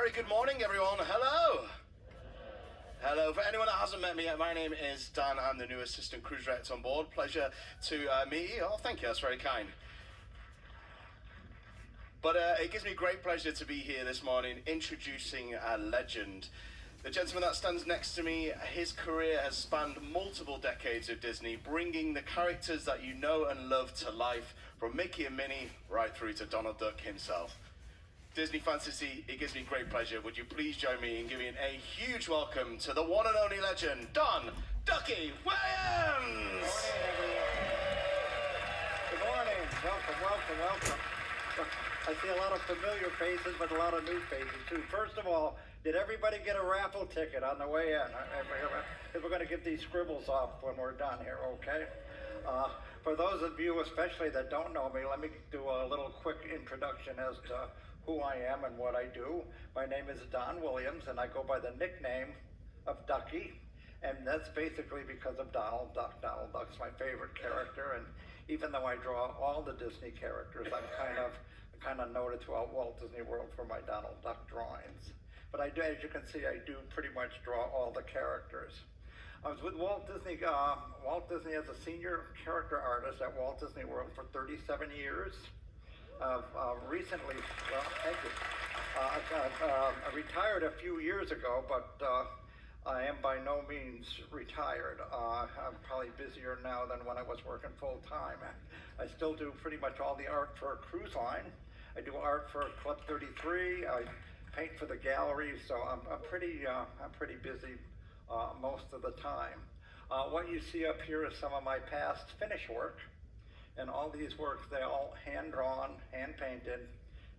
very good morning, everyone. Hello. Hello. For anyone that hasn't met me yet, my name is Dan. I'm the new assistant cruise director on board. Pleasure to meet you. Oh, thank you. That's very kind. But it gives me great pleasure to be here this morning introducing a legend. The gentleman that stands next to me, his career has spanned multiple decades of Disney, bringing the characters that you know and love to life, from Mickey and Minnie right through to Donald Duck himself. Disney Fantasy, it gives me great pleasure. Would you please join me in giving a huge welcome to the one and only legend, Don Ducky Williams! Good morning. Welcome. I see a lot of familiar faces, but a lot of new faces too. First of all, did everybody get a raffle ticket on the way in? We're going to give these scribbles off when we're done here, okay? For those of you especially that don't know me, let me do a little quick introduction as to who I am and what I do. My name is Don Williams, and I go by the nickname of Ducky, and that's basically because of Donald Duck. Donald Duck's my favorite character, and even though I draw all the Disney characters, I'm kind of noted throughout Walt Disney World for my Donald Duck drawings. But I do, as you can see, I do pretty much draw all the characters. I was with Walt Disney as a senior character artist at Walt Disney World for 37 years. Recently, well, thank you. I retired a few years ago, but I am by no means retired. I'm probably busier now than when I was working full time. I still do pretty much all the art for a cruise line. I do art for Club 33. I paint for the gallery, so I'm pretty busy most of the time. What you see up here is some of my past finish work. And all these works, they all hand-drawn, hand-painted.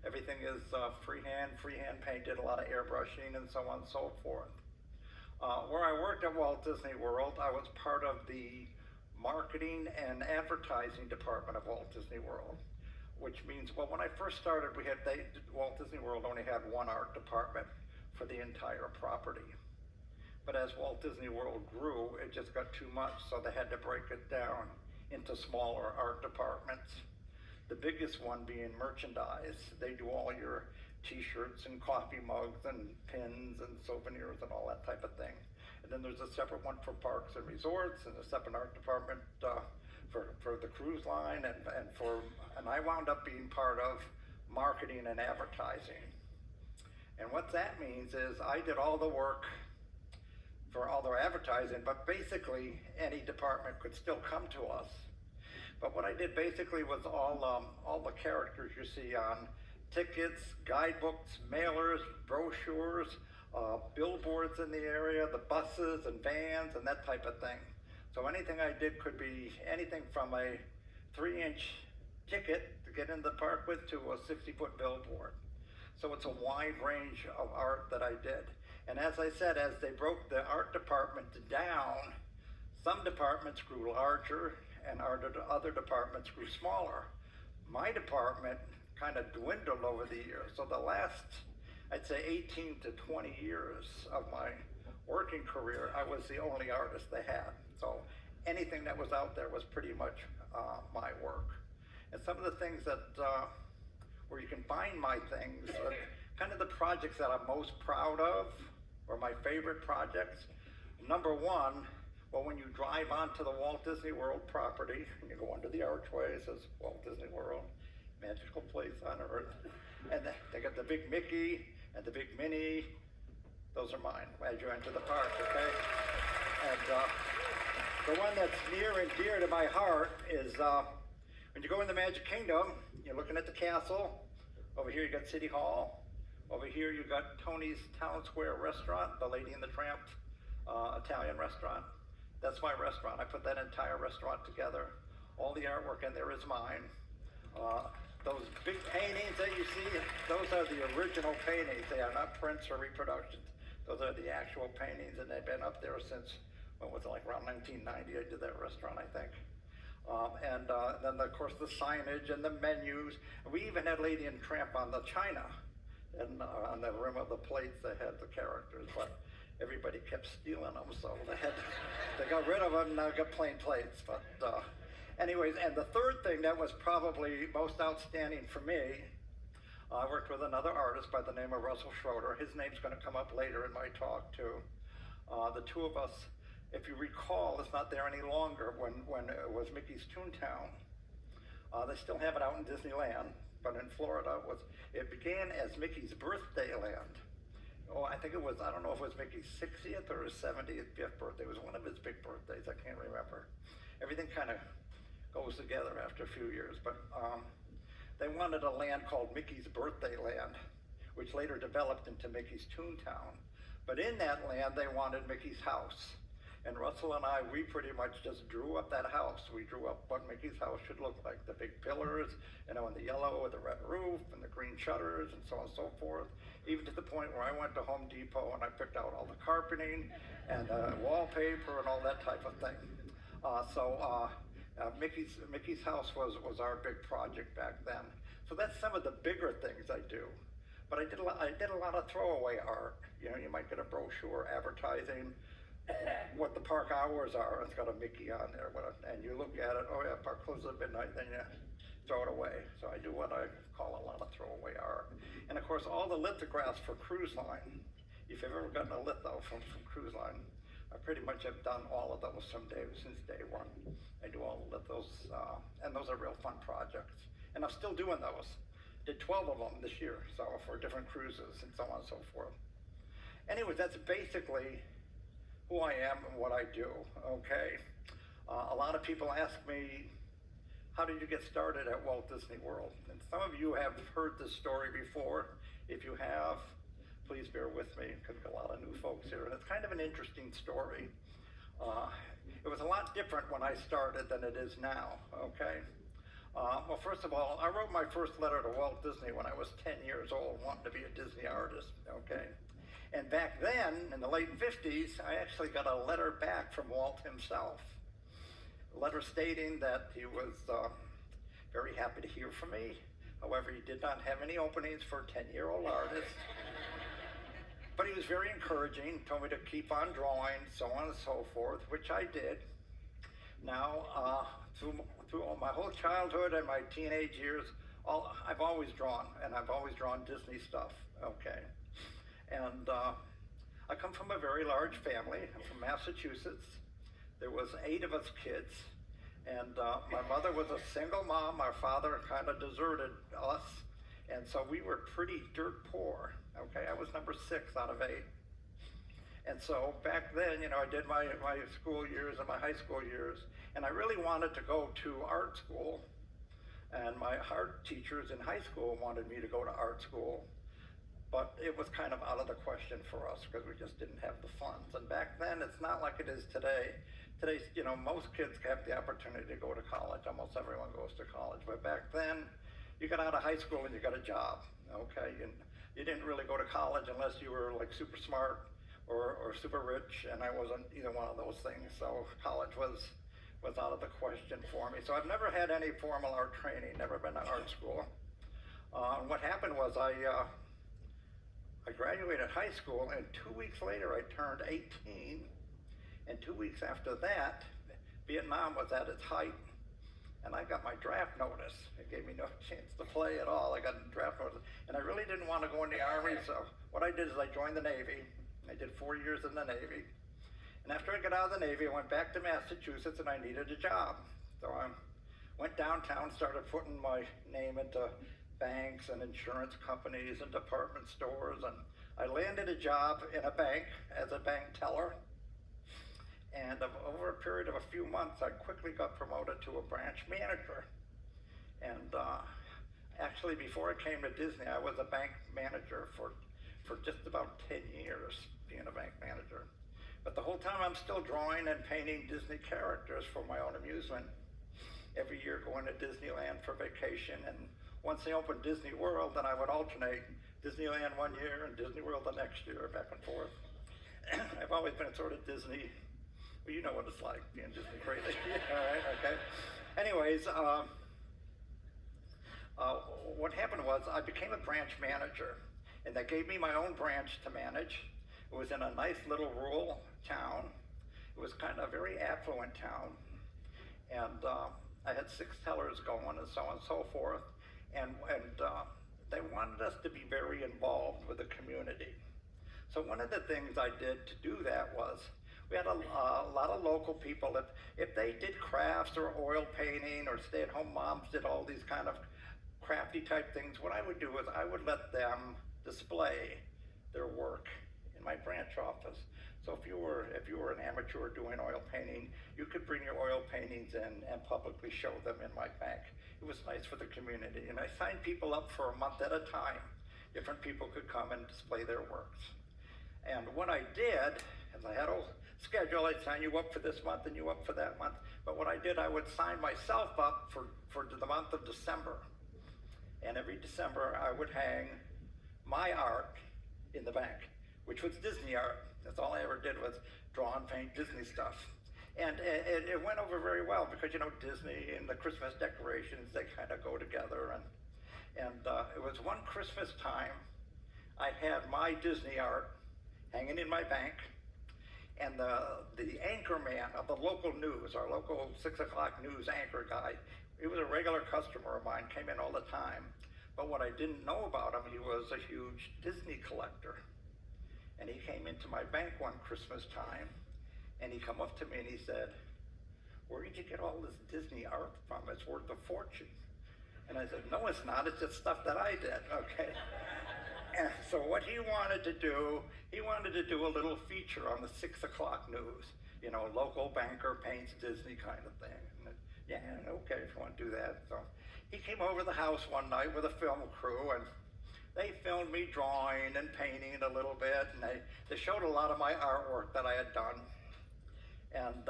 Everything is freehand painted, a lot of airbrushing and so on and so forth. Where I worked at Walt Disney World, I was part of the marketing and advertising department of Walt Disney World, which means, well, when I first started, Walt Disney World only had one art department for the entire property. But as Walt Disney World grew, it just got too much, so they had to break it down into smaller art departments. The biggest one being merchandise. They do all your t-shirts and coffee mugs and pins and souvenirs and all that type of thing. And then there's a separate one for parks and resorts, and a separate art department for the cruise line, and I wound up being part of marketing and advertising. And what that means is I did all the work for all their advertising, but basically any department could still come to us. But what I did basically was all the characters you see on tickets, guidebooks, mailers, brochures, billboards in the area, the buses and vans and that type of thing. So anything I did could be anything from a 3-inch ticket to get in the park with to a 60-foot billboard. So it's a wide range of art that I did. And as I said, as they broke the art department down, some departments grew larger and other departments grew smaller. My department kind of dwindled over the years. So the last, I'd say 18 to 20 years of my working career, I was the only artist they had. So anything that was out there was pretty much my work. And some of the things that, where you can find my things, kind of the projects that I'm most proud of, or my favorite projects. Number one, well, when you drive onto the Walt Disney World property, and you go under the archway, it says Walt Disney World, magical place on earth. And they got the big Mickey and the big Minnie. Those are mine as you enter the park, okay? And the one that's near and dear to my heart is when you go in the Magic Kingdom, you're looking at the castle. Over here you got City Hall. Over here you got Tony's Town Square restaurant, the Lady and the Tramp Italian restaurant. That's my restaurant. I put that entire restaurant together. All the artwork in there is mine. Those big paintings that you see, those are the original paintings. They are not prints or reproductions. Those are the actual paintings, and they've been up there since, what was it, like around 1990 I did that restaurant, I think. And then, of course, the signage and the menus. We even had Lady and Tramp on the china. And on the rim of the plates, they had the characters, but everybody kept stealing them, so they got rid of them, and now got plain plates. But anyways, and the third thing that was probably most outstanding for me I worked with another artist by the name of Russell Schroeder. His name's going to come up later in my talk too. The two of us, if you recall, it's not there any longer when it was Mickey's Toontown. They still have it out in Disneyland, but in Florida, it began as Mickey's Birthday Land. Oh, I think it was, I don't know if it was Mickey's 60th or his 75th birthday. It was one of his big birthdays, I can't remember. Everything kind of goes together after a few years, but they wanted a land called Mickey's Birthday Land, which later developed into Mickey's Toontown. But in that land, they wanted Mickey's house. And Russell and I, we pretty much just drew up that house. We drew up what Mickey's house should look like. The big pillars, and the yellow with the red roof, and the green shutters, and so on and so forth. Even to the point where I went to Home Depot and I picked out all the carpeting and wallpaper and all that type of thing. Mickey's house was our big project back then. So that's some of the bigger things I do. But I did a lot of throwaway art. You might get a brochure advertising what the park hours are. It's got a Mickey on there, and you look at it. Oh yeah, park closes at midnight. Then you throw it away. So I do what I call a lot of throwaway art. And of course, all the lithographs for Cruise Line. If you've ever gotten a litho from Cruise Line, I pretty much have done all of those since day one. I do all the lithos, and those are real fun projects. And I'm still doing those. Did 12 of them this year, so for different cruises and so on and so forth. Anyways, that's basically who I am and what I do, okay? A lot of people ask me, how did you get started at Walt Disney World? And some of you have heard this story before. If you have, please bear with me, because we've got a lot of new folks here, and it's kind of an interesting story. It was a lot different when I started than it is now, okay? Well, first of all, I wrote my first letter to Walt Disney when I was 10 years old, wanting to be a Disney artist, okay? And back then, in the late 50s, I actually got a letter back from Walt himself. A letter stating that he was very happy to hear from me. However, he did not have any openings for 10-year-old artists. But he was very encouraging, told me to keep on drawing, so on and so forth, which I did. Now, through my whole childhood and my teenage years, I've always drawn, and I've always drawn Disney stuff, okay? And I come from a very large family. I'm from Massachusetts. There was 8 of us kids, and my mother was a single mom. Our father kind of deserted us, and so we were pretty dirt poor, okay? I was number 6 out of 8. And so back then, I did my school years and my high school years, and I really wanted to go to art school, and my art teachers in high school wanted me to go to art school. But it was kind of out of the question for us because we just didn't have the funds. And back then, it's not like it is today. Today, most kids have the opportunity to go to college. Almost everyone goes to college. But back then, you got out of high school and you got a job, okay? And you didn't really go to college unless you were like super smart or super rich, and I wasn't either one of those things. So college was out of the question for me. So I've never had any formal art training, never been to art school. What happened was I graduated high school, and 2 weeks later I turned 18, and 2 weeks after that, Vietnam was at its height, and I got my draft notice. It gave me no chance to play at all. I got a draft notice, and I really didn't want to go in the Army, so what I did is I joined the Navy. I did 4 years in the Navy, and after I got out of the Navy, I went back to Massachusetts, and I needed a job. So I went downtown, started putting my name into banks and insurance companies and department stores, and I landed a job in a bank as a bank teller. And over a period of a few months, I quickly got promoted to a branch manager. And actually, before I came to Disney, I was a bank manager for just about 10 years, being a bank manager. But the whole time, I'm still drawing and painting Disney characters for my own amusement. Every year, going to Disneyland for vacation, and once they opened Disney World, then I would alternate Disneyland one year and Disney World the next year, back and forth. I've always been sort of Disney, well, you know what it's like, being Disney crazy. All right, okay. Anyways, what happened was I became a branch manager, and they gave me my own branch to manage. It was in a nice little rural town. It was kind of a very affluent town, and I had 6 tellers going and so on and so forth. And they wanted us to be very involved with the community. So one of the things I did to do that was, we had a lot of local people. If they did crafts or oil painting, or stay-at-home moms did all these kind of crafty type things, what I would do is I would let them display their work in my branch office. So if you were an amateur doing oil painting, you could bring your oil paintings in and publicly show them in my bank. It was nice for the community, and I signed people up for a month at a time. Different people could come and display their works. And what I did, as I had a schedule, I'd sign you up for this month and you up for that month. But what I did, I would sign myself up for the month of December. And every December, I would hang my art in the bank, which was Disney art. That's all I ever did was draw and paint Disney stuff. And it went over very well because, you know, Disney and the Christmas decorations, they kind of go together. And it was one Christmas time, I had my Disney art hanging in my bank, and the anchor man of the local news, our local 6 o'clock news anchor guy, he was a regular customer of mine, came in all the time. But what I didn't know about him, he was a huge Disney collector. And he came into my bank one Christmas time, and he come up to me and he said, "Where did you get all this Disney art from? It's worth a fortune." And I said, "No, it's not. It's just stuff that I did," okay? And so what he wanted to do a little feature on the 6 o'clock news, you know, local banker paints Disney kind of thing. And yeah, okay, if you want to do that. So he came over to the house one night with a film crew, and they filmed me drawing and painting a little bit, and they showed a lot of my artwork that I had done. And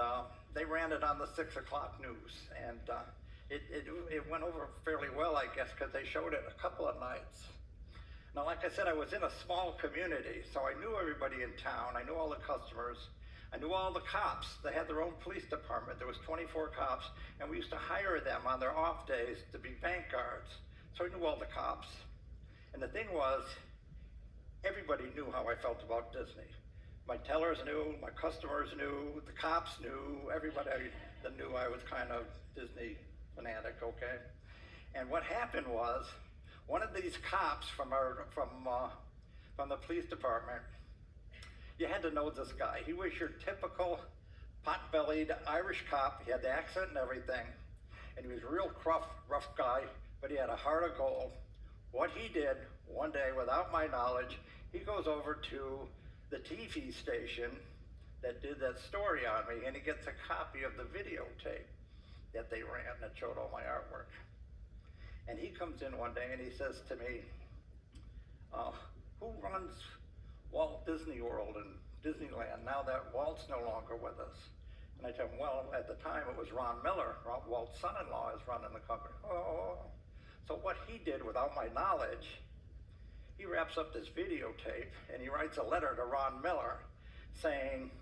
they ran it on the 6 o'clock news, and it went over fairly well, I guess, because they showed it a couple of nights. Now, like I said, I was in a small community, so I knew everybody in town. I knew all the customers. I knew all the cops. They had their own police department. There was 24 cops, and we used to hire them on their off days to be bank guards. So I knew all the cops. And the thing was, everybody knew how I felt about Disney. My tellers knew, my customers knew, the cops knew, everybody that knew I was kind of Disney fanatic, okay? And what happened was, one of these cops from the police department, you had to know this guy. He was your typical pot-bellied Irish cop. He had the accent and everything, and he was a real rough guy, but he had a heart of gold. What he did one day, without my knowledge, he goes over to the TV station that did that story on me, and he gets a copy of the videotape that they ran that showed all my artwork. And he comes in one day and he says to me, "Who runs Walt Disney World and Disneyland now that Walt's no longer with us?" And I tell him, "Well, at the time it was Ron Miller. Walt's son-in-law is running the company." Oh. So what he did without my knowledge, he wraps up this videotape and he writes a letter to Ron Miller saying,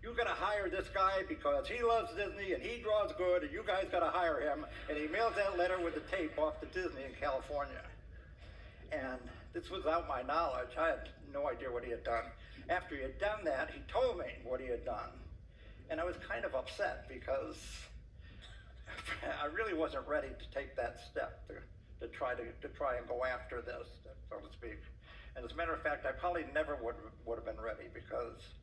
"You gotta hire this guy because he loves Disney and he draws good, and you guys gotta hire him." And he mails that letter with the tape off to Disney in California. And this was without my knowledge. I had no idea what he had done. After he had done that, he told me what he had done. And I was kind of upset because I really wasn't ready to take that step to try and go after this, so to speak. And as a matter of fact, I probably never would have been ready, because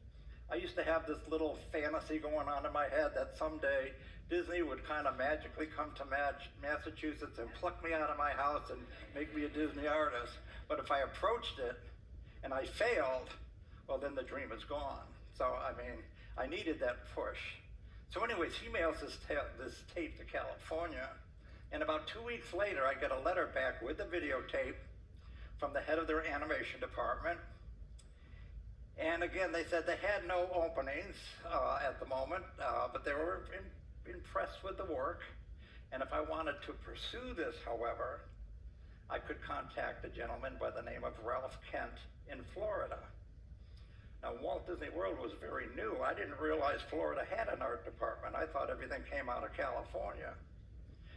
I used to have this little fantasy going on in my head that someday Disney would kind of magically come to Massachusetts and pluck me out of my house and make me a Disney artist. But if I approached it and I failed, well, then the dream is gone. So, I mean, I needed that push. So anyways, he mails this tape to California, and about 2 weeks later, I get a letter back with the videotape from the head of their animation department. And again, they said they had no openings at the moment, but they were impressed with the work. And if I wanted to pursue this, however, I could contact a gentleman by the name of Ralph Kent in Florida. Now, Walt Disney World was very new. I didn't realize Florida had an art department. I thought everything came out of California.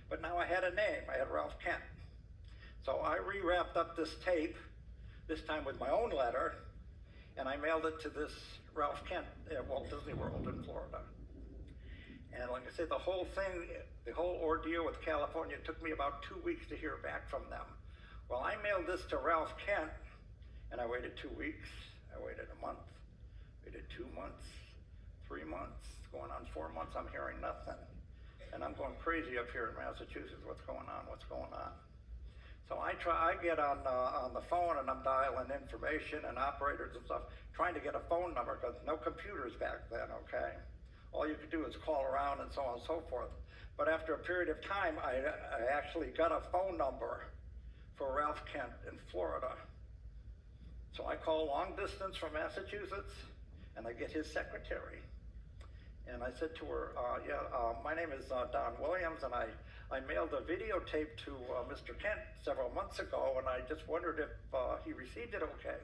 But now I had a name. I had Ralph Kent. So I rewrapped up this tape, this time with my own letter, and I mailed it to this Ralph Kent at Walt Disney World in Florida. And like I said, the whole ordeal with California took me about 2 weeks to hear back from them. Well, I mailed this to Ralph Kent, and I waited 2 weeks. I waited a month, waited 2 months, 3 months, going on 4 months. I'm hearing nothing. And I'm going crazy up here in Massachusetts. What's going on? What's going on? So I get on the phone and I'm dialing information and operators and stuff, trying to get a phone number because no computers back then, okay? All you could do is call around and so on and so forth. But after a period of time, I actually got a phone number for Ralph Kent in Florida. So I call long distance from Massachusetts and I get his secretary. And I said to her, my name is Don Williams, and I mailed a videotape to Mr. Kent several months ago, and I just wondered if he received it okay.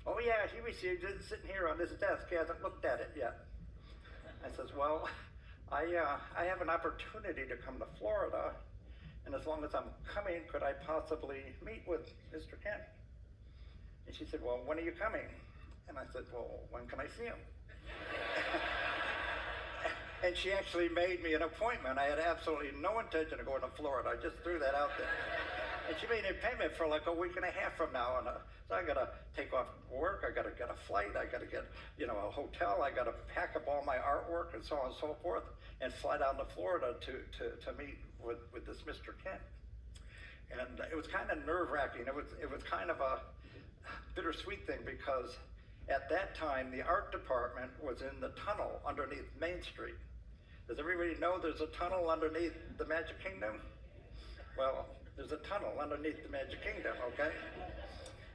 Oh yeah, he received it, it's sitting here on his desk. He hasn't looked at it yet. I says, well, I have an opportunity to come to Florida, and as long as I'm coming, could I possibly meet with Mr. Kent? And she said, well, when are you coming? And I said, well, when can I see him? And she actually made me an appointment. I had absolutely no intention of going to Florida. I just threw that out there. And she made a payment for like a week and a half from now. And so I got to take off work. I got to get a flight. I got to get, a hotel. I got to pack up all my artwork and so on and so forth and fly down to Florida to meet with this Mr. Kent. And it was kind of nerve-wracking. It was kind of a bittersweet thing because at that time, the art department was in the tunnel underneath Main Street. Does everybody know there's a tunnel underneath the Magic Kingdom? Well, there's a tunnel underneath the Magic Kingdom, okay?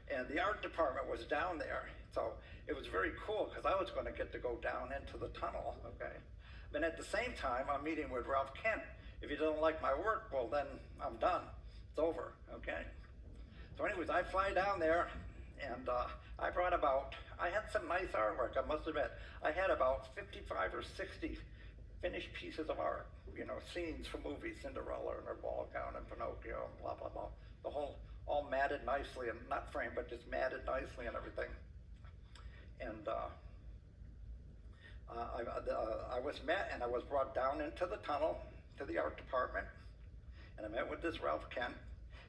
And the art department was down there. So it was very cool because I was going to get to go down into the tunnel, okay? And at the same time, I'm meeting with Ralph Kent. If he doesn't like my work, well, then I'm done. It's over, okay? So anyways, I fly down there, and I had some nice artwork, I must admit. I had about 55 or 60 finished pieces of art, scenes from movies, Cinderella and her ball gown and Pinocchio and blah, blah, blah. The whole, all matted nicely, and not framed, but just matted nicely and everything. And I was met and I was brought down into the tunnel to the art department, and I met with this Ralph Kent,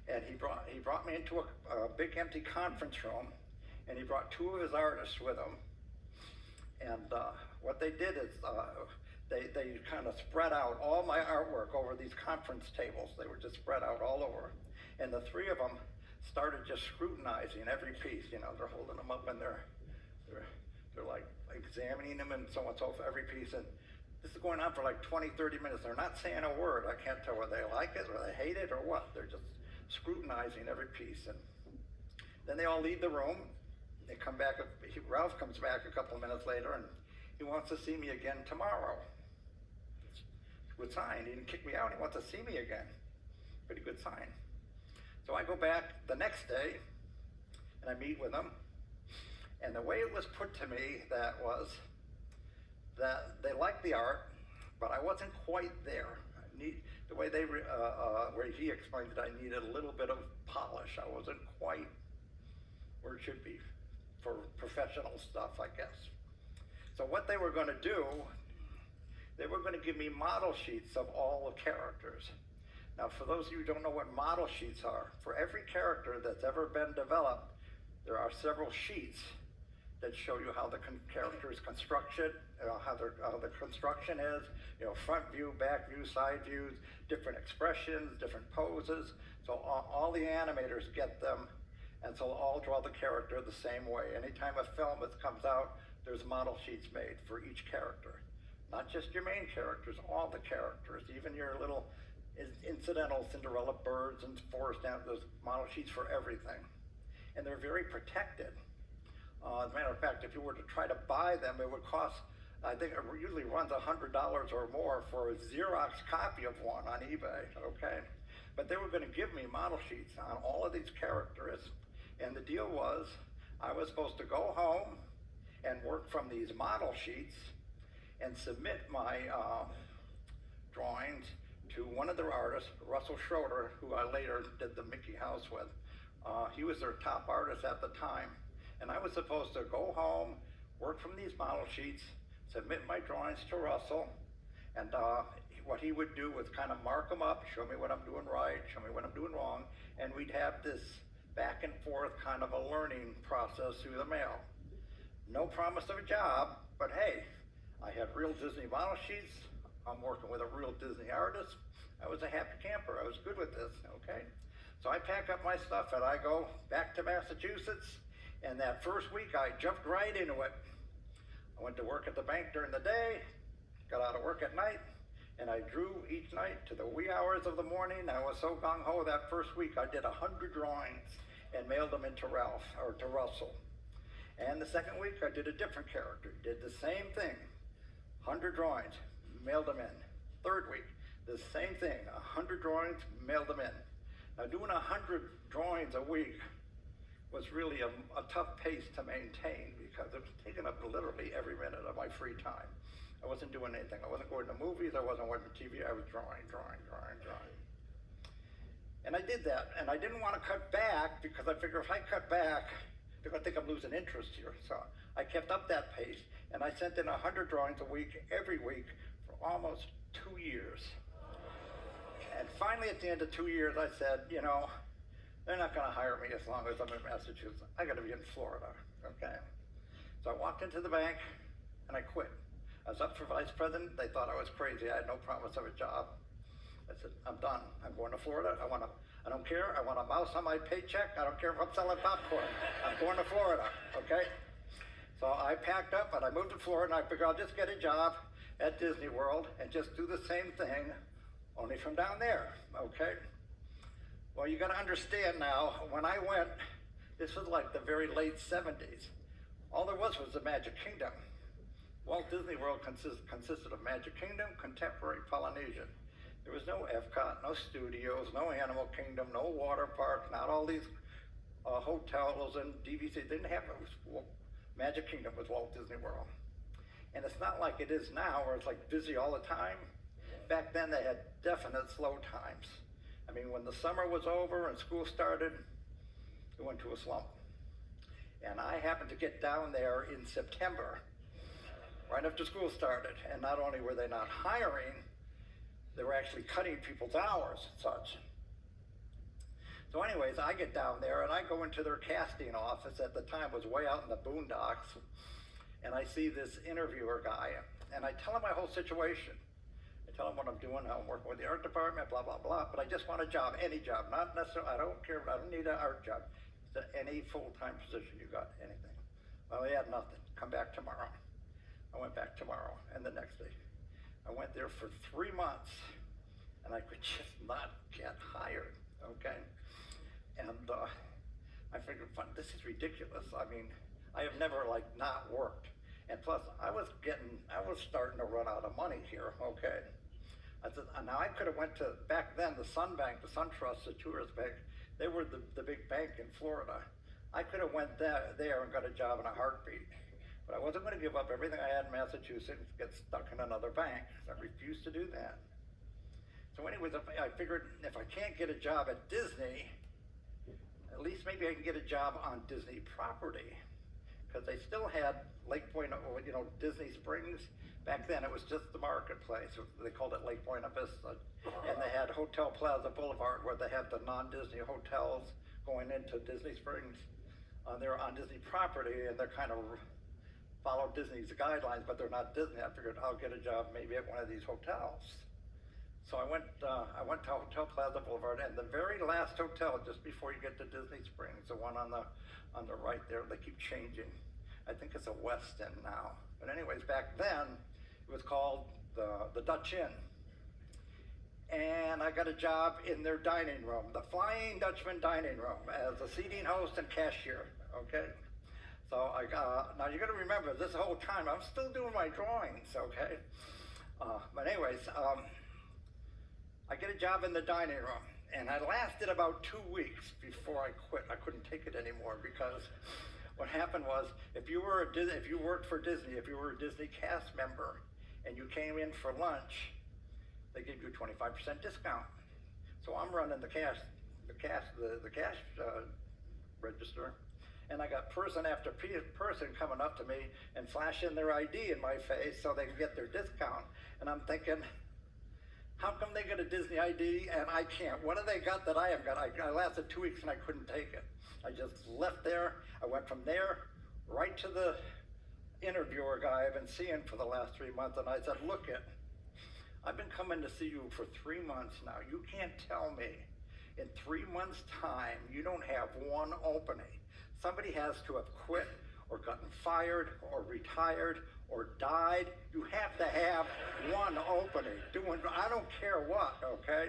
and he brought me into a big empty conference room, and he brought 2 of his artists with him. And what they did is they kind of spread out all my artwork over these conference tables. They were just spread out all over. And the 3 of them started just scrutinizing every piece. They're holding them up and they're like examining them and so on and so forth, every piece. And this is going on for like 20, 30 minutes. They're not saying a word. I can't tell whether they like it or they hate it or what. They're just scrutinizing every piece. And then they all leave the room. They come back, Ralph comes back a couple of minutes later, and he wants to see me again tomorrow. Good sign. He didn't kick me out. He wants to see me again. Pretty good sign. So I go back the next day, and I meet with him. And the way it was put to me that they liked the art, but I wasn't quite there. The way where he explained it, I needed a little bit of polish. I wasn't quite where it should be for professional stuff, I guess. So what they were going to do, they were going to give me model sheets of all the characters. Now, for those of you who don't know what model sheets are, for every character that's ever been developed, there are several sheets that show you how the character is constructed, how the construction is, front view, back view, side views, different expressions, different poses. So all the animators get them, and so all draw the character the same way. Anytime a film comes out, there's model sheets made for each character. Not just your main characters, all the characters, even your little incidental Cinderella birds and forest animals, there's model sheets for everything. And they're very protected. As a matter of fact, if you were to try to buy them, it would cost, I think it usually runs $100 or more for a Xerox copy of one on eBay, okay? But they were going to give me model sheets on all of these characters, and the deal was I was supposed to go home and work from these model sheets and submit my drawings to one of their artists, Russell Schroeder, who I later did the Mickey House with. He was their top artist at the time. And I was supposed to go home, work from these model sheets, submit my drawings to Russell, and what he would do was kind of mark them up, show me what I'm doing right, show me what I'm doing wrong, and we'd have this back and forth kind of a learning process through the mail. No promise of a job, but hey, I had real Disney model sheets. I'm working with a real Disney artist. I was a happy camper. I was good with this, okay? So I pack up my stuff and I go back to Massachusetts, and that first week I jumped right into it. I went to work at the bank during the day, got out of work at night, and I drew each night to the wee hours of the morning. I was so gung-ho that first week I did 100 drawings and mailed them into Ralph, or to Russell. And the second week I did a different character, did the same thing, 100 drawings, mailed them in. Third week, the same thing, 100 drawings, mailed them in. Now doing 100 drawings a week was really a tough pace to maintain because it was taking up literally every minute of my free time. I wasn't doing anything. I wasn't going to movies. I wasn't watching TV. I was drawing. And I did that, and I didn't want to cut back because I figured if I cut back, they're going to think I'm losing interest here. So I kept up that pace, and I sent in 100 drawings a week, every week, for almost 2 years. And finally, at the end of 2 years, I said, you know, they're not going to hire me as long as I'm in Massachusetts. I got to be in Florida, okay? So I walked into the bank, and I quit. I was up for vice president. They thought I was crazy. I had no promise of a job. I said, I'm done. I'm going to Florida. I don't care. I want a mouse on my paycheck. I don't care if I'm selling popcorn. I'm going to Florida, okay? So I packed up, and I moved to Florida, and I figured I'll just get a job at Disney World and just do the same thing, only from down there, okay? Well, you got to understand now, when I went, this was like the very late 70s. All there was the Magic Kingdom. Walt Disney World consisted of Magic Kingdom, Contemporary, Polynesian. There was no Epcot, no studios, no Animal Kingdom, no water park, not all these hotels and DVC. They didn't have it. Magic Kingdom was Walt Disney World. And it's not like it is now where it's like busy all the time. Back then they had definite slow times. I mean, when the summer was over and school started, it went to a slump. And I happened to get down there in September, right after school started. And not only were they not hiring, they were actually cutting people's hours and such. So anyways, I get down there and I go into their casting office. At the time it was way out in the boondocks. And I see this interviewer guy, and I tell him my whole situation. I tell him what I'm doing, how I'm working with the art department, blah, blah, blah, but I just want a job, any job, not necessarily, I don't care, I don't need an art job. Any full-time position you got, anything. Well, he had nothing. Come back tomorrow. I went back tomorrow, and the next day. I went there for 3 months, and I could just not get hired, okay? And I figured, this is ridiculous. I mean, I have never, like, not worked. And plus, I was starting to run out of money here, okay? I said, now I could have went to, back then, the Sun Bank, the Sun Trust, the Tourist Bank, they were the big bank in Florida. I could have went there and got a job in a heartbeat. But I wasn't going to give up everything I had in Massachusetts, get stuck in another bank. I refused to do that. So anyways, I figured if I can't get a job at Disney, at least maybe I can get a job on Disney property. Because they still had Lake Point, Disney Springs. Back then it was just the marketplace. They called it Lake Buena Vista. And they had Hotel Plaza Boulevard where they had the non-Disney hotels going into Disney Springs. They're on Disney property and they're kind of follow Disney's guidelines, but they're not Disney. I figured I'll get a job maybe at one of these hotels. So I went to Hotel Plaza Boulevard, and the very last hotel just before you get to Disney Springs, the one on the right there, they keep changing. I think it's a Westin now. But anyways, back then, it was called the Dutch Inn. And I got a job in their dining room, the Flying Dutchman dining room, as a seating host and cashier, okay? So now you gotta remember, this whole time, I'm still doing my drawings, okay? But anyways, I get a job in the dining room, and I lasted about 2 weeks before I quit. I couldn't take it anymore because what happened was, if you worked for Disney, if you were a Disney cast member, and you came in for lunch, they gave you a 25% discount. So I'm running the cash register, and I got person after person coming up to me and flashing their ID in my face so they can get their discount. And I'm thinking, How come they get a Disney ID and I can't? What have they got that I haven't got? I lasted 2 weeks and I couldn't take it. I just left there. I went from there right to the interviewer guy I've been seeing for the last 3 months, and I said, look it, I've been coming to see you for 3 months now. You can't tell me in 3 months' time you don't have one opening. Somebody has to have quit or gotten fired or retired or died. You have to have one opening. I don't care what, okay?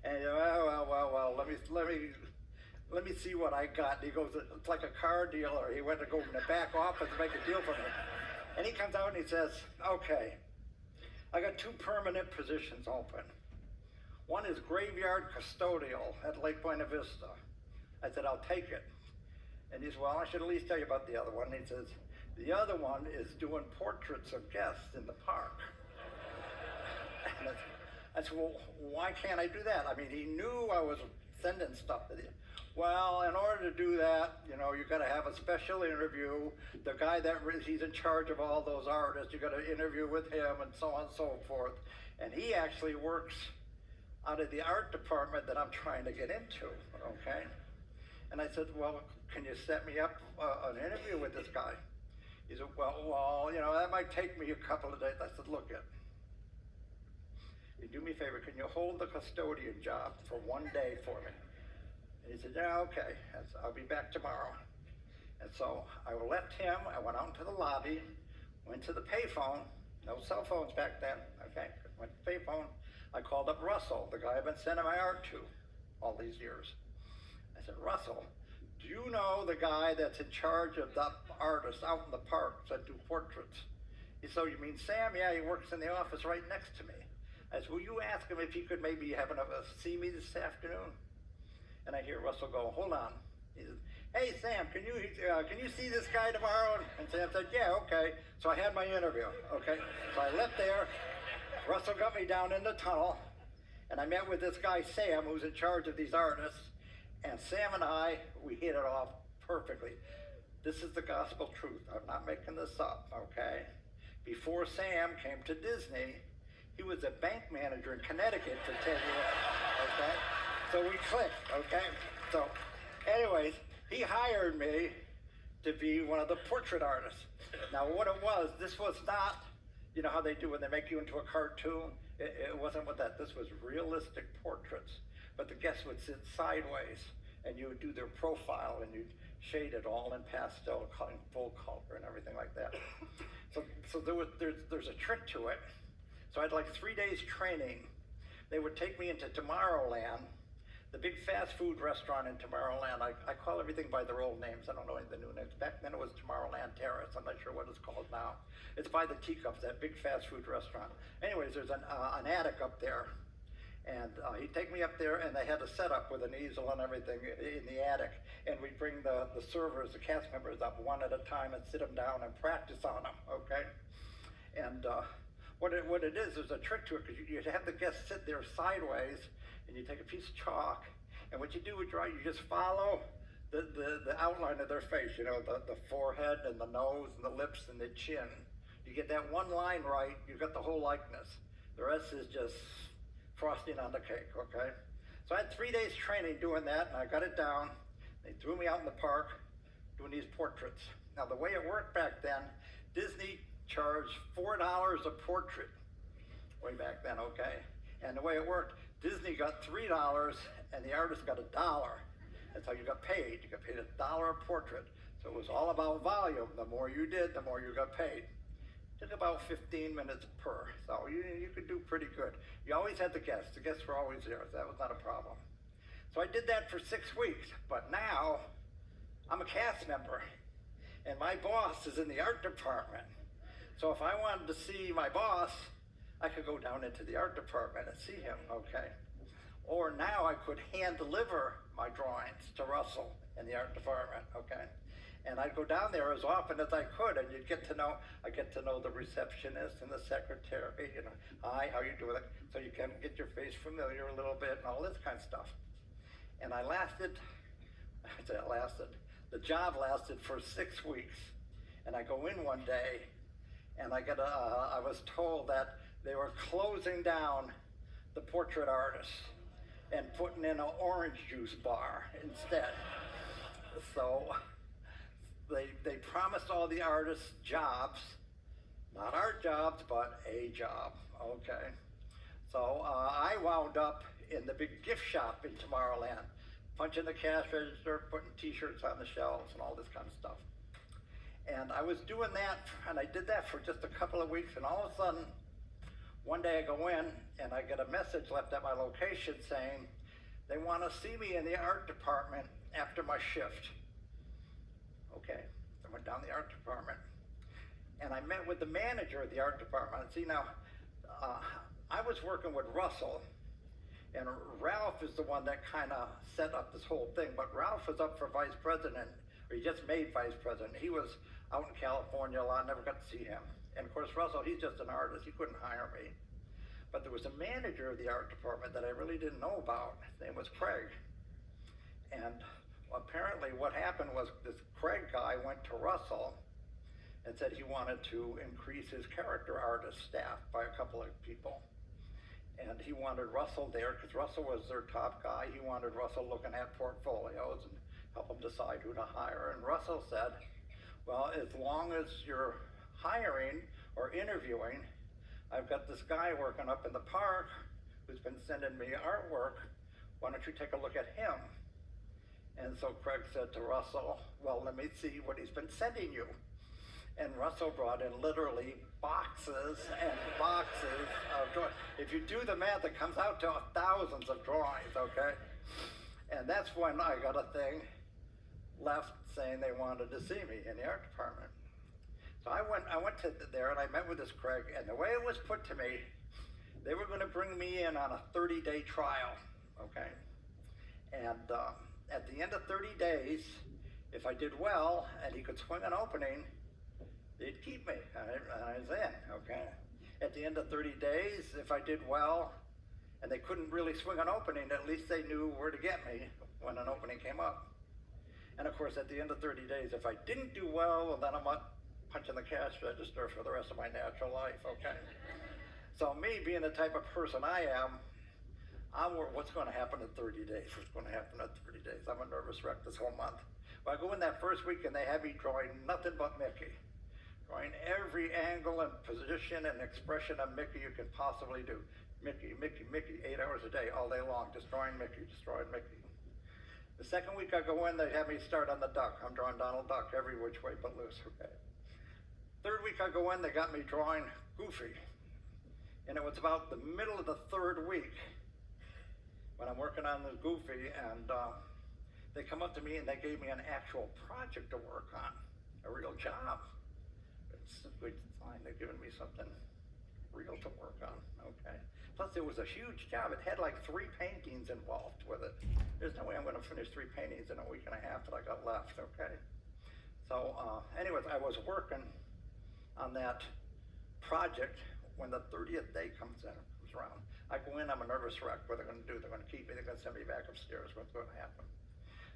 And well, let me see what I got. And he goes, it's like a car dealer. He went to go in the back office to make a deal for me. And he comes out and he says, okay, I got 2 permanent positions open. One is graveyard custodial at Lake Buena Vista. I said, I'll take it. And he said, well, I should at least tell you about the other one. And he says, the other one is doing portraits of guests in the park. And I said, well, why can't I do that? I mean, he knew I was sending stuff to him. Well, in order to do that, you know, you got to have a special interview. The guy he's in charge of all those artists, you got to interview with him and so on and so forth. And he actually works out of the art department that I'm trying to get into, okay? And I said, well, can you set me up an interview with this guy? He said, well, you know, that might take me a couple of days. I said, look it, you do me a favor, can you hold the custodian job for 1 day for me? And he said, yeah, okay, I'll be back tomorrow. And so I left him, I went out into the lobby, went to the payphone, no cell phones back then, okay, went to the payphone. I called up Russell, the guy I've been sending my art to all these years. I said, Russell, do you know the guy that's in charge of the artists out in the parks that do portraits? He said, you mean Sam? Yeah, he works in the office right next to me. I said, will you ask him if he could maybe have see me this afternoon? And I hear Russell go, hold on. He says, hey Sam, can you see this guy tomorrow? And Sam said, yeah, okay. So I had my interview, okay? So I left there. Russell got me down in the tunnel, and I met with this guy Sam, who's in charge of these artists. And Sam and I, we hit it off perfectly. This is the gospel truth. I'm not making this up, okay? Before Sam came to Disney, he was a bank manager in Connecticut for 10 years, okay? So we clicked, okay? So anyways, he hired me to be one of the portrait artists. Now what it was, this was not, you know how they do when they make you into a cartoon? It wasn't with that. This was realistic portraits. But the guests would sit sideways, and you would do their profile, and you'd shade it all in pastel, in full color, and everything like that. So there's a trick to it. So I had like 3 days training. They would take me into Tomorrowland, the big fast food restaurant in Tomorrowland. I call everything by their old names. I don't know any of the new names. Back then it was Tomorrowland Terrace. I'm not sure what it's called now. It's by the Teacups, that big fast food restaurant. Anyways, there's an attic up there. And he'd take me up there, and they had a setup with an easel and everything in the attic. And we'd bring the servers, the cast members up one at a time and sit them down and practice on them, okay? And what it is, there's a trick to it, because you have the guests sit there sideways, and you take a piece of chalk, and what you do with you just follow the outline of their face, you know, the forehead and the nose and the lips and the chin. You get that one line right, you've got the whole likeness. The rest is just frosting on the cake, okay? So I had 3 days training doing that, and I got it down. They threw me out in the park doing these portraits. Now the way it worked back then, Disney charged $4 a portrait way back then, okay? And the way it worked, Disney got $3 and the artist got $1. That's how you got paid. You got paid $1 a portrait. So it was all about volume. The more you did, the more you got paid. Took about 15 minutes per. So you could do pretty good. You always had the guests. The guests were always there. So that was not a problem. So I did that for 6 weeks. But now I'm a cast member and my boss is in the art department. So if I wanted to see my boss, I could go down into the art department and see him, okay? Or now I could hand deliver my drawings to Russell in the art department, okay? And I'd go down there as often as I could, and I get to know the receptionist and the secretary, you know, hi, how you doing? So you can get your face familiar a little bit and all this kind of stuff. And the job lasted for 6 weeks. And I go in one day, and I was told that they were closing down the portrait artist and putting in an orange juice bar instead. So they promised all the artists jobs, not our jobs, but a job, okay? So I wound up in the big gift shop in Tomorrowland, punching the cash register, putting t-shirts on the shelves and all this kind of stuff. And I was doing that, and I did that for just a couple of weeks, and all of a sudden, one day I go in and I get a message left at my location saying they want to see me in the art department after my shift. Okay, I went down the art department and I met with the manager of the art department. See, now, I was working with Russell, and Ralph is the one that kind of set up this whole thing, but Ralph was up for vice president, or he just made vice president. He was out in California a lot, never got to see him. And of course, Russell, he's just an artist, he couldn't hire me. But there was a manager of the art department that I really didn't know about. His name was Craig. And apparently what happened was this Craig guy went to Russell and said he wanted to increase his character artist staff by a couple of people. And he wanted Russell there because Russell was their top guy. He wanted Russell looking at portfolios and help them decide who to hire. And Russell said, well, as long as you're hiring or interviewing, I've got this guy working up in the park who's been sending me artwork. Why don't you take a look at him? And so Craig said to Russell, well, let me see what he's been sending you. And Russell brought in literally boxes and boxes of drawings. If you do the math, it comes out to thousands of drawings, okay? And that's when I got a thing left saying they wanted to see me in the art department. So I went to there and I met with this Craig, and the way it was put to me, they were going to bring me in on a 30-day trial, okay? And at the end of 30 days, if I did well and he could swing an opening, they'd keep me, and I was in, okay? At the end of 30 days, if I did well and they couldn't really swing an opening, at least they knew where to get me when an opening came up. And of course, at the end of 30 days, if I didn't do well, then I'm up punching the cash register for the rest of my natural life, okay? So me, being the type of person I am, what's going to happen in 30 days? What's going to happen in 30 days? I'm a nervous wreck this whole month. But I go in that first week and they have me drawing nothing but Mickey. Drawing every angle and position and expression of Mickey you can possibly do. Mickey, Mickey, Mickey, 8 hours a day, all day long, just drawing Mickey, just drawing Mickey. The second week I go in, they have me start on the duck. I'm drawing Donald Duck every which way but loose, okay? Third week I go in, they got me drawing Goofy. And it was about the middle of the third week when I'm working on the Goofy, and they come up to me and they gave me an actual project to work on, a real job. It's a good sign, they're giving me something real to work on, okay? Plus it was a huge job. It had like 3 paintings involved with it. There's no way I'm gonna finish 3 paintings in a week and a half that I got left, okay? So anyways, I was working on that project when the 30th day comes around. I go in, I'm a nervous wreck. What they're gonna do, they're gonna keep me, they're gonna send me back upstairs, what's gonna happen?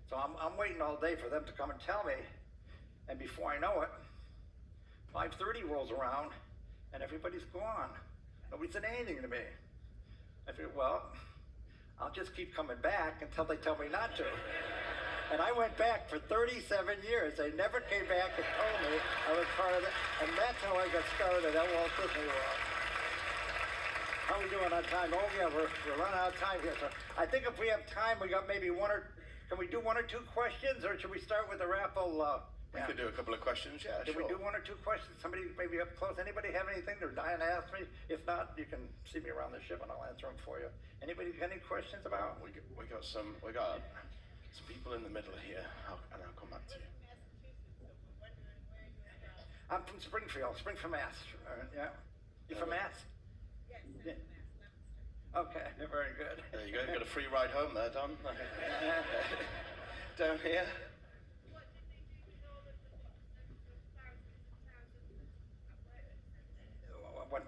So I'm waiting all day for them to come and tell me, and before I know it, 5:30 rolls around and everybody's gone. Nobody said anything to me. I figured, well, I'll just keep coming back until they tell me not to. And I went back for 37 years. They never came back and told me I was part of it. And that's how I got started at Walt Disney World. How are we doing on time? Oh yeah, we're running out of time here. So I think if we have time, we got maybe can we do 1 or 2 questions, or should we start with the raffle? We could do a couple of questions, yeah, Did sure. we do 1 or 2 questions? Somebody maybe up close. Anybody have anything they're dying to ask me? If not, you can see me around the ship and I'll answer them for you. Anybody got any questions about? We got some people in the middle here, and I'll come back to you. I'm from Springfield, Mass. Yeah. You from Mass? Yes. Yeah. Okay, very good. There you go, got a free ride home there, Don. Down here.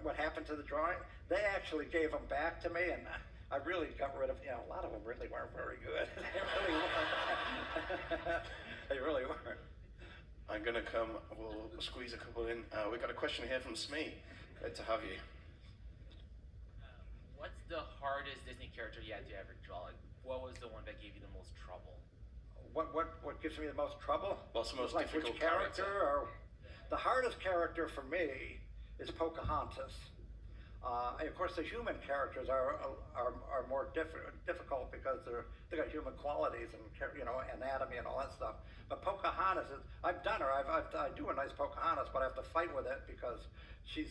What happened to the drawing? They actually gave them back to me, and I really got rid of, a lot of them really weren't very good. They really weren't. They really weren't. I'm gonna we'll squeeze a couple in. We got a question here from Smee. Great to have you. What What's the hardest Disney character you had to ever draw? Like, what was the one that gave you the most trouble? What gives me the most trouble? What's the most like difficult which character? character? Or the hardest character for me is Pocahontas. And of course, the human characters are more difficult because they got human qualities and anatomy and all that stuff. But Pocahontas is, I've done her. I do a nice Pocahontas, but I have to fight with it because she's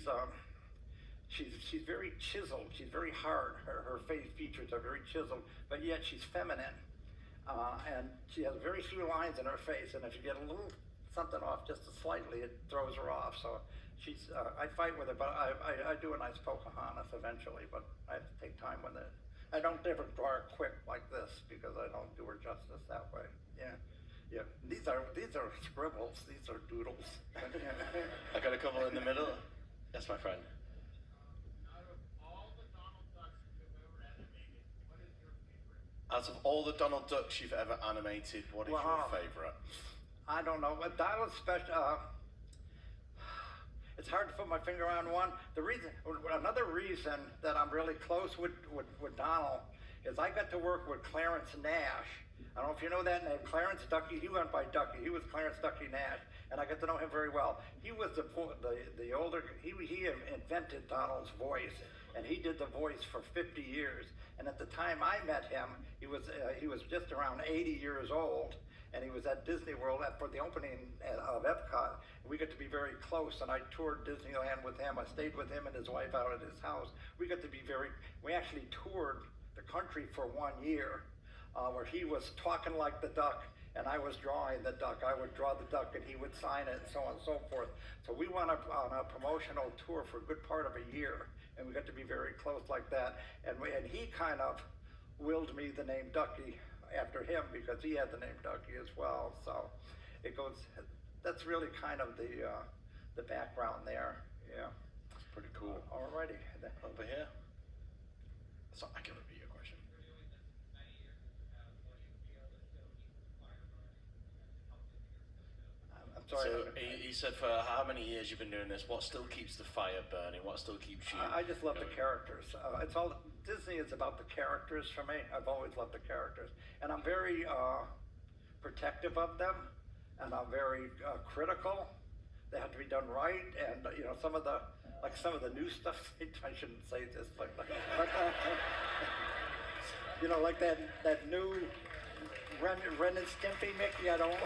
very chiseled. She's very hard. Her face features are very chiseled, but yet she's feminine. And she has very few lines in her face, and if you get a little something off just slightly, it throws her off. So she's, I fight with her, but I do a nice Pocahontas eventually, but I have to take time with it. I don't ever draw her quick like this because I don't do her justice that way. Yeah. Yeah, these are scribbles. These are doodles. I got a couple in the middle. Yes, my friend. Out of all the Donald Ducks you've ever animated, what is your favorite? I don't know. But Donald's special. It's hard to put my finger on one. Another reason that I'm really close with Donald is I got to work with Clarence Nash. I don't know if you know that name, Clarence Ducky. He went by Ducky. He was Clarence Ducky Nash, and I got to know him very well. He was the older. He invented Donald's voice, and he did the voice for 50 years. And at the time I met him, he was just around 80 years old, and he was at Disney World for the opening of Epcot. We got to be very close, and I toured Disneyland with him. I stayed with him and his wife out at his house. We actually toured the country for 1 year, where he was talking like the duck, and I was drawing the duck. I would draw the duck, and he would sign it, and so on and so forth. So we went on a promotional tour for a good part of a year, and we got to be very close like that. And he kind of willed me the name Ducky after him because he had the name Ducky as well. So it goes. That's really kind of the background there. Yeah. That's pretty cool. Alrighty. Over here. So I can repeat your question. I'm sorry. So he said, for how many years you've been doing this? What still keeps the fire burning? What still keeps you? I just love going? the characters. It's all Disney is about the characters for me. I've always loved the characters, and I'm very protective of them, and I'm very critical. They have to be done right, and some of the new stuff. I shouldn't say this, but like that new Ren and Stimpy Mickey. I don't like.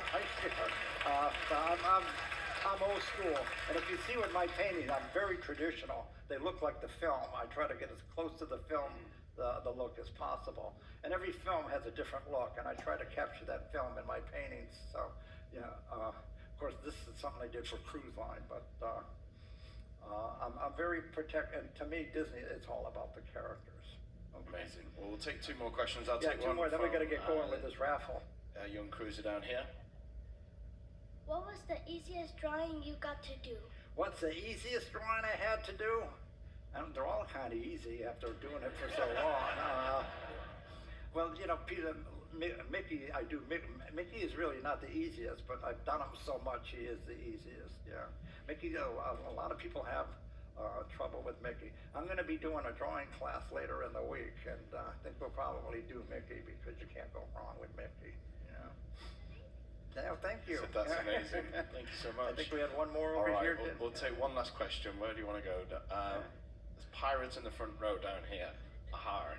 I'm old school, and if you see with my paintings, I'm very traditional. They look like the film. I try to get as close to the film, the look as possible. And every film has a different look, and I try to capture that film in my paintings. So, of course, this is something I did for Cruise Line, but I'm very protective. And to me, Disney, it's all about the characters. Okay. Amazing. Well, we'll take two more questions. I'll take two one more. Then we got to from, get going with this raffle. Young cruiser down here. What was the easiest drawing you got to do? What's the easiest drawing I had to do? They're all kind of easy after doing it for so long. Well, Peter, Mickey, Mickey is really not the easiest, but I've done him so much, he is the easiest, yeah. Mickey, a lot of people have trouble with Mickey. I'm going to be doing a drawing class later in the week, and I think we'll probably do Mickey because you can't go wrong with Mickey. Yeah, thank you. So that's amazing. Thank you so much. I think we had one more over here. We'll take one last question. Where do you want to go? There's pirates in the front row down here. Aha.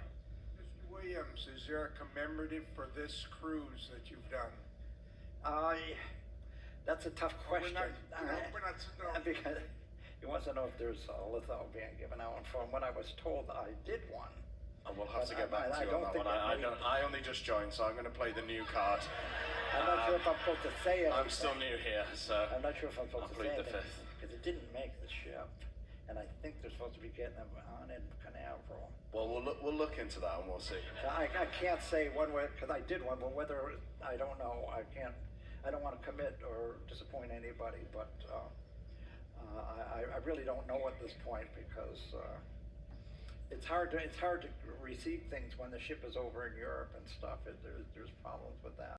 Mr. Williams, is there a commemorative for this cruise that you've done? That's a tough question. We're not because he wants to know if there's a litho being given out. And from what I was told, I did one. And we'll have to get back to you on that one. I only just joined, so I'm going to play the new card. I'm not sure if I'm supposed to say it. I'm still new here, so I'm not sure if I'm supposed to say plead it. the fifth. Because it didn't make the ship. And I think they're supposed to be getting them on in Canaveral. Well, we'll look into that and we'll see. I can't say one way, because I did one, but whether, I don't know. I don't want to commit or disappoint anybody, but I really don't know at this point because it's hard to receive things when the ship is over in Europe and stuff. There's problems with that.